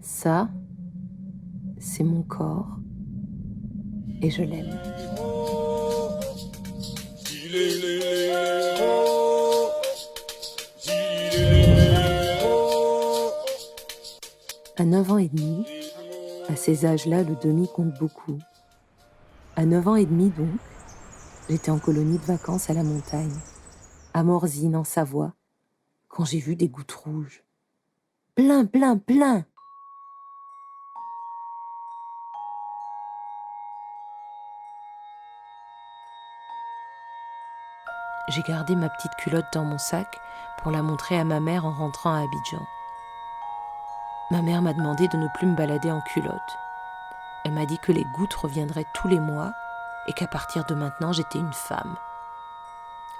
Ça, c'est mon corps et je l'aime. À 9 ans et demi, à ces âges-là, le demi compte beaucoup. À 9 ans et demi donc, j'étais en colonie de vacances à la montagne, à Morzine en Savoie, quand j'ai vu des gouttes rouges. Plein, plein, plein! J'ai gardé ma petite culotte dans mon sac pour la montrer à ma mère en rentrant à Abidjan. Ma mère m'a demandé de ne plus me balader en culotte. Elle m'a dit que les gouttes reviendraient tous les mois et qu'à partir de maintenant, j'étais une femme.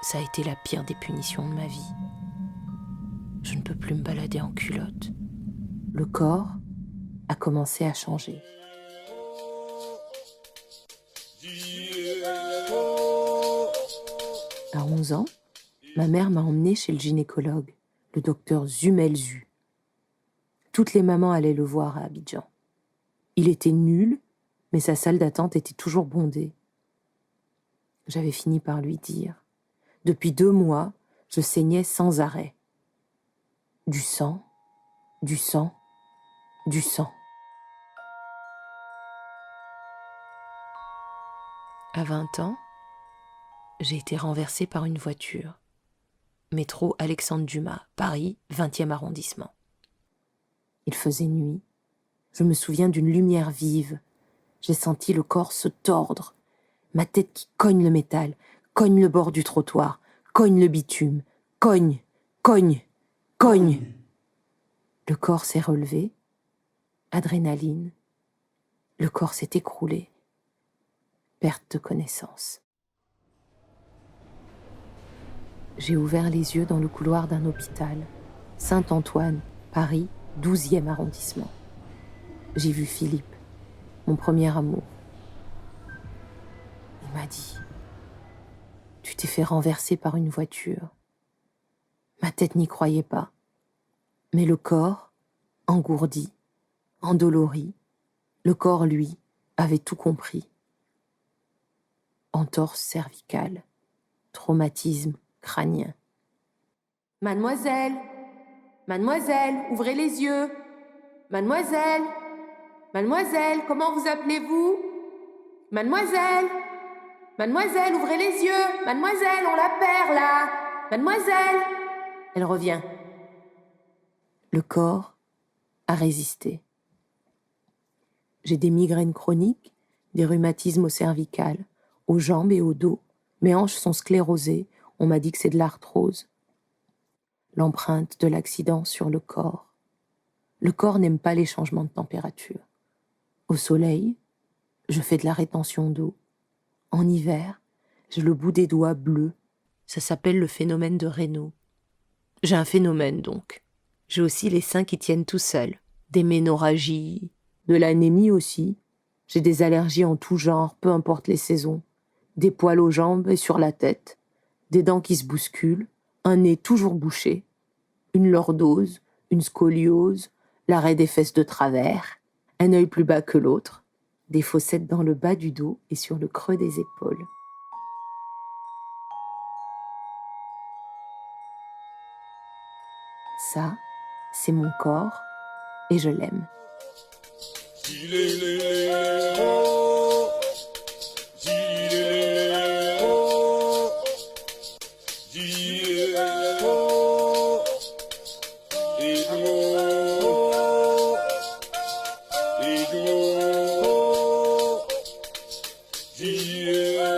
Ça a été la pire des punitions de ma vie. Je ne peux plus me balader en culotte. Le corps a commencé à changer. À 11 ans, ma mère m'a emmenée chez le gynécologue, le docteur Zumelzu. Toutes les mamans allaient le voir à Abidjan. Il était nul, mais sa salle d'attente était toujours bondée. J'avais fini par lui dire. Depuis 2 mois, je saignais sans arrêt. Du sang, du sang, du sang. À 20 ans, j'ai été renversée par une voiture. Métro Alexandre Dumas, Paris, 20e arrondissement. Il faisait nuit. Je me souviens d'une lumière vive. J'ai senti le corps se tordre. Ma tête qui cogne le métal, cogne le bord du trottoir, cogne le bitume, cogne, cogne, cogne. Le corps s'est relevé. Adrénaline. Le corps s'est écroulé. Perte de connaissance. J'ai ouvert les yeux dans le couloir d'un hôpital. Saint-Antoine, Paris, 12e arrondissement. J'ai vu Philippe, mon premier amour. Il m'a dit « Tu t'es fait renverser par une voiture. » Ma tête n'y croyait pas. Mais le corps, engourdi, endolori, le corps, lui, avait tout compris. Entorse cervicale, traumatisme crânien. « Mademoiselle, mademoiselle, ouvrez les yeux. Mademoiselle, mademoiselle, comment vous appelez-vous? Mademoiselle, mademoiselle, ouvrez les yeux. Mademoiselle, on la perd là. Mademoiselle. » Elle revient. Le corps a résisté. J'ai des migraines chroniques, des rhumatismes au cervical, aux jambes et au dos. Mes hanches sont sclérosées. On m'a dit que c'est de l'arthrose. L'empreinte de l'accident sur le corps. Le corps n'aime pas les changements de température. Au soleil, je fais de la rétention d'eau. En hiver, j'ai le bout des doigts bleu. Ça s'appelle le phénomène de Raynaud. J'ai un phénomène donc. J'ai aussi les seins qui tiennent tout seuls. Des ménorrhagies, de l'anémie aussi. J'ai des allergies en tout genre, peu importe les saisons. Des poils aux jambes et sur la tête. Des dents qui se bousculent. Un nez toujours bouché. Une lordose, une scoliose, l'arrêt des fesses de travers. Un œil plus bas que l'autre. Des fossettes dans le bas du dos et sur le creux des épaules. Ça, c'est mon corps et je l'aime. Yeah.